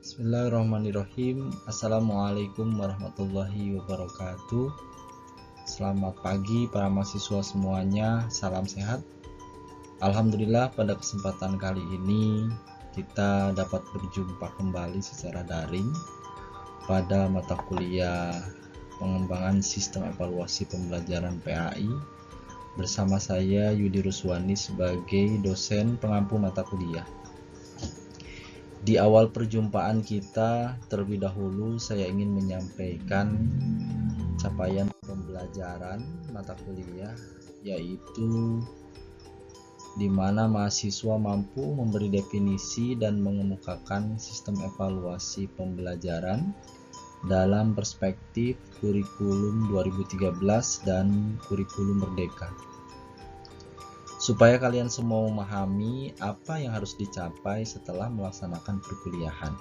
Bismillahirrahmanirrahim. Assalamualaikum warahmatullahi wabarakatuh. Selamat pagi para mahasiswa semuanya. Salam sehat. Alhamdulillah pada kesempatan kali ini kita dapat berjumpa kembali secara daring pada mata kuliah pengembangan sistem evaluasi pembelajaran PAI bersama saya Yudi Ruswani sebagai dosen pengampu mata kuliah. Di awal perjumpaan kita, terlebih dahulu saya ingin menyampaikan capaian pembelajaran mata kuliah, yaitu di mana mahasiswa mampu memberi definisi dan mengemukakan sistem evaluasi pembelajaran dalam perspektif kurikulum 2013 dan kurikulum Merdeka. Supaya kalian semua memahami apa yang harus dicapai setelah melaksanakan perkuliahan.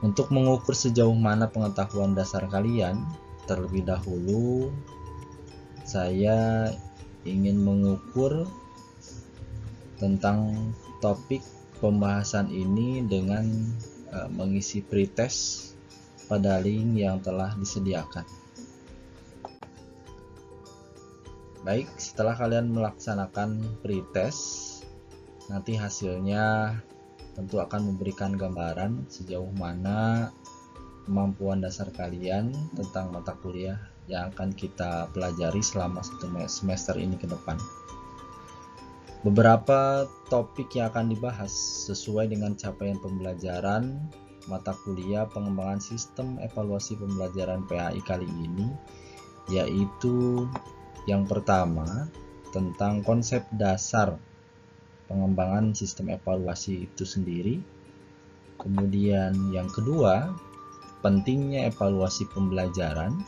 Untuk mengukur sejauh mana pengetahuan dasar kalian, terlebih dahulu saya ingin mengukur tentang topik pembahasan ini dengan mengisi pretest pada link yang telah disediakan. Baik, setelah kalian melaksanakan pretest, nanti hasilnya tentu akan memberikan gambaran sejauh mana kemampuan dasar kalian tentang mata kuliah yang akan kita pelajari selama satu semester ini ke depan. Beberapa topik yang akan dibahas sesuai dengan capaian pembelajaran mata kuliah pengembangan sistem evaluasi pembelajaran PAI kali ini, yaitu yang pertama, tentang konsep dasar pengembangan sistem evaluasi itu sendiri. Kemudian yang kedua, pentingnya evaluasi pembelajaran.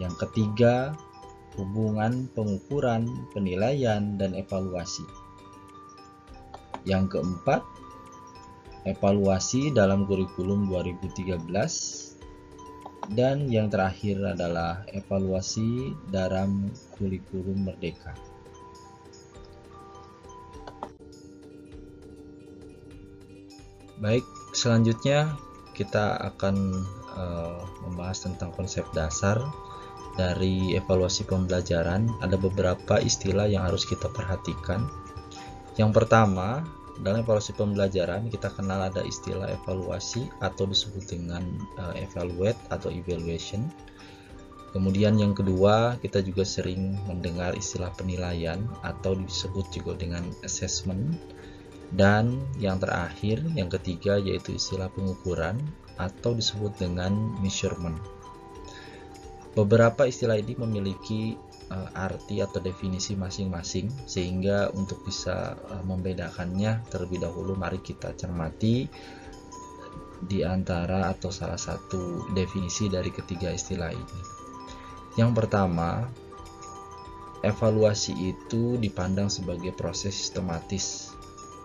Yang ketiga, hubungan pengukuran, penilaian, dan evaluasi. Yang keempat, evaluasi dalam kurikulum 2013. Dan yang terakhir adalah evaluasi dalam kurikulum Merdeka. Baik, selanjutnya kita akan membahas tentang konsep dasar dari evaluasi pembelajaran. Ada beberapa istilah yang harus kita perhatikan. Yang pertama, dalam evaluasi pembelajaran kita kenal ada istilah evaluasi atau disebut dengan evaluate atau evaluation. Kemudian yang kedua, kita juga sering mendengar istilah penilaian atau disebut juga dengan assessment. Dan yang terakhir, yang ketiga, yaitu istilah pengukuran atau disebut dengan measurement. Beberapa istilah ini memiliki arti atau definisi masing-masing, sehingga untuk bisa membedakannya terlebih dahulu mari kita cermati di antara atau salah satu definisi dari ketiga istilah ini. Yang pertama, evaluasi itu dipandang sebagai proses sistematis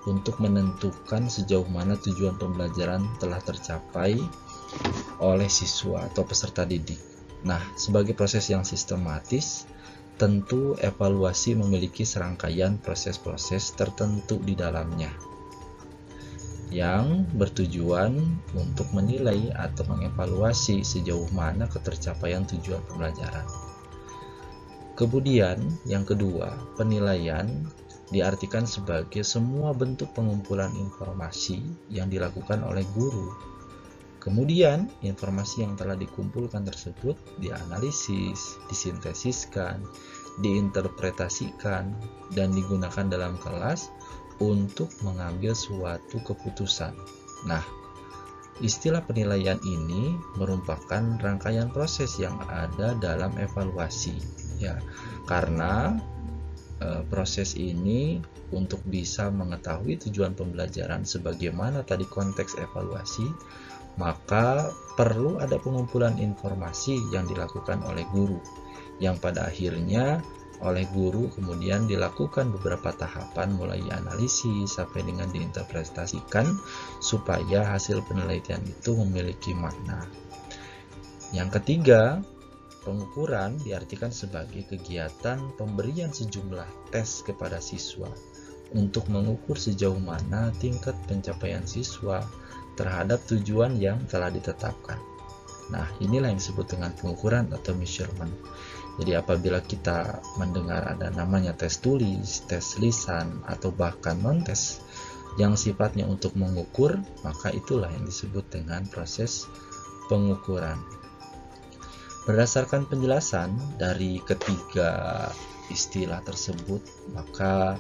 untuk menentukan sejauh mana tujuan pembelajaran telah tercapai oleh siswa atau peserta didik. Nah, sebagai proses yang sistematis, tentu evaluasi memiliki serangkaian proses-proses tertentu di dalamnya yang bertujuan untuk menilai atau mengevaluasi sejauh mana ketercapaian tujuan pembelajaran. Kemudian, yang kedua, penilaian diartikan sebagai semua bentuk pengumpulan informasi yang dilakukan oleh guru. Kemudian, informasi yang telah dikumpulkan tersebut dianalisis, disintesiskan, diinterpretasikan, dan digunakan dalam kelas untuk mengambil suatu keputusan. Nah, istilah penilaian ini merupakan rangkaian proses yang ada dalam evaluasi, ya, karena proses ini untuk bisa mengetahui tujuan pembelajaran sebagaimana tadi konteks evaluasi, maka perlu ada pengumpulan informasi yang dilakukan oleh guru, yang pada akhirnya oleh guru kemudian dilakukan beberapa tahapan mulai analisis sampai dengan diinterpretasikan supaya hasil penelitian itu memiliki makna. Yang ketiga, pengukuran diartikan sebagai kegiatan pemberian sejumlah tes kepada siswa untuk mengukur sejauh mana tingkat pencapaian siswa terhadap tujuan yang telah ditetapkan. Nah, inilah yang disebut dengan pengukuran atau measurement. Jadi apabila kita mendengar ada namanya tes tulis, tes lisan, atau bahkan non-tes yang sifatnya untuk mengukur, maka itulah yang disebut dengan proses pengukuran. Berdasarkan penjelasan dari ketiga istilah tersebut, maka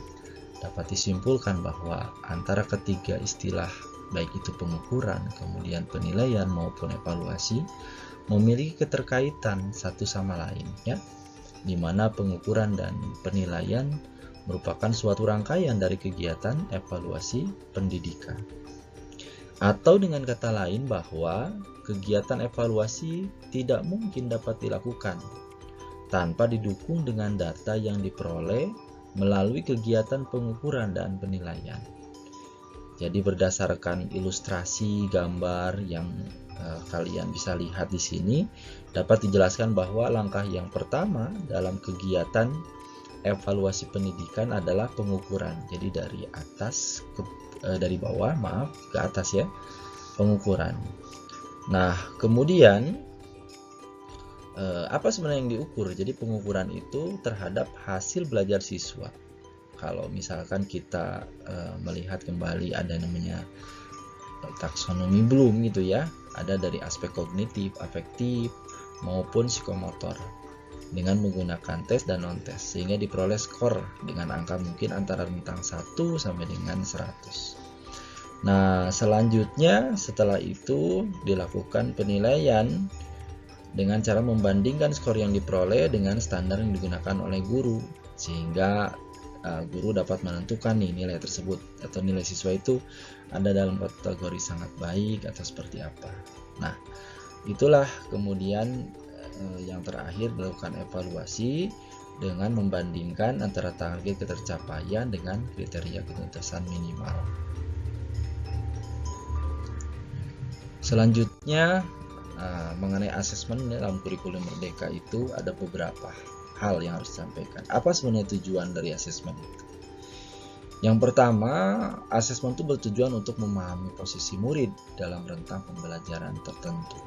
dapat disimpulkan bahwa antara ketiga istilah, baik itu pengukuran, kemudian penilaian maupun evaluasi, memiliki keterkaitan satu sama lain, ya, di mana pengukuran dan penilaian merupakan suatu rangkaian dari kegiatan evaluasi pendidikan. Atau dengan kata lain bahwa kegiatan evaluasi tidak mungkin dapat dilakukan tanpa didukung dengan data yang diperoleh melalui kegiatan pengukuran dan penilaian. Jadi berdasarkan ilustrasi gambar yang kalian bisa lihat di sini, dapat dijelaskan bahwa langkah yang pertama dalam kegiatan evaluasi pendidikan adalah pengukuran. Jadi dari bawah ke atas, ya, pengukuran. Nah, kemudian apa sebenarnya yang diukur? Jadi pengukuran itu terhadap hasil belajar siswa. Kalau misalkan kita melihat kembali ada namanya taksonomi Bloom gitu, ya, ada dari aspek kognitif, afektif maupun psikomotor dengan menggunakan tes dan non-tes, sehingga diperoleh skor dengan angka mungkin antara rentang 1 sampai dengan 100. Nah, selanjutnya setelah itu dilakukan penilaian dengan cara membandingkan skor yang diperoleh dengan standar yang digunakan oleh guru, sehingga guru dapat menentukan nih nilai tersebut atau nilai siswa itu ada dalam kategori sangat baik atau seperti apa. Nah, itulah kemudian yang terakhir dilakukan evaluasi dengan membandingkan antara target ketercapaian dengan kriteria ketuntasan minimal. Selanjutnya mengenai asesmen dalam kurikulum Merdeka itu ada beberapa hal yang harus disampaikan. Apa sebenarnya tujuan dari asesmen itu? Yang pertama, asesmen itu bertujuan untuk memahami posisi murid dalam rentang pembelajaran tertentu.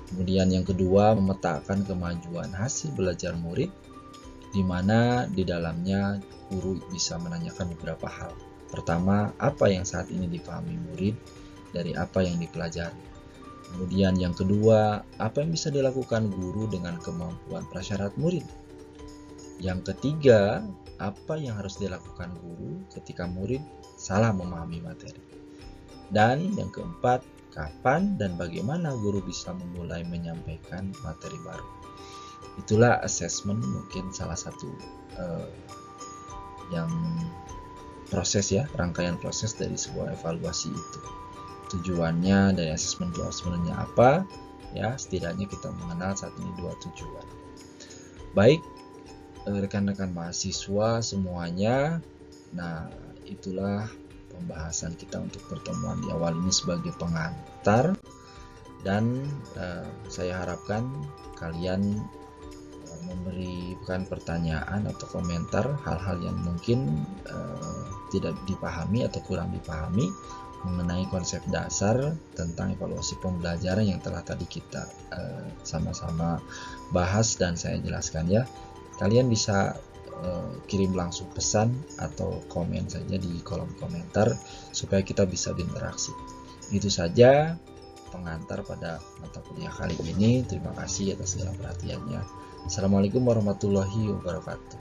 Kemudian yang kedua, memetakan kemajuan hasil belajar murid, di mana di dalamnya guru bisa menanyakan beberapa hal. Pertama, apa yang saat ini dipahami murid dari apa yang dipelajari. Kemudian yang kedua, apa yang bisa dilakukan guru dengan kemampuan prasyarat murid. Yang ketiga, apa yang harus dilakukan guru ketika murid salah memahami materi. Dan yang keempat, kapan dan bagaimana guru bisa memulai menyampaikan materi baru. Itulah asesmen, mungkin salah satu yang proses, ya, rangkaian proses dari sebuah evaluasi itu. Tujuannya dari asesmen itu sebenarnya apa? Ya, setidaknya kita mengenal saat ini 2 tujuan. Baik, rekan-rekan mahasiswa semuanya, nah itulah pembahasan kita untuk pertemuan di awal ini sebagai pengantar, dan saya harapkan kalian memberikan pertanyaan atau komentar hal-hal yang mungkin tidak dipahami atau kurang dipahami mengenai konsep dasar tentang evaluasi pembelajaran yang telah tadi kita sama-sama bahas dan saya jelaskan, ya. Kalian bisa kirim langsung pesan atau komen saja di kolom komentar supaya kita bisa berinteraksi. Itu saja pengantar pada mata kuliah kali ini. Terima kasih atas segala perhatiannya. Assalamualaikum warahmatullahi wabarakatuh.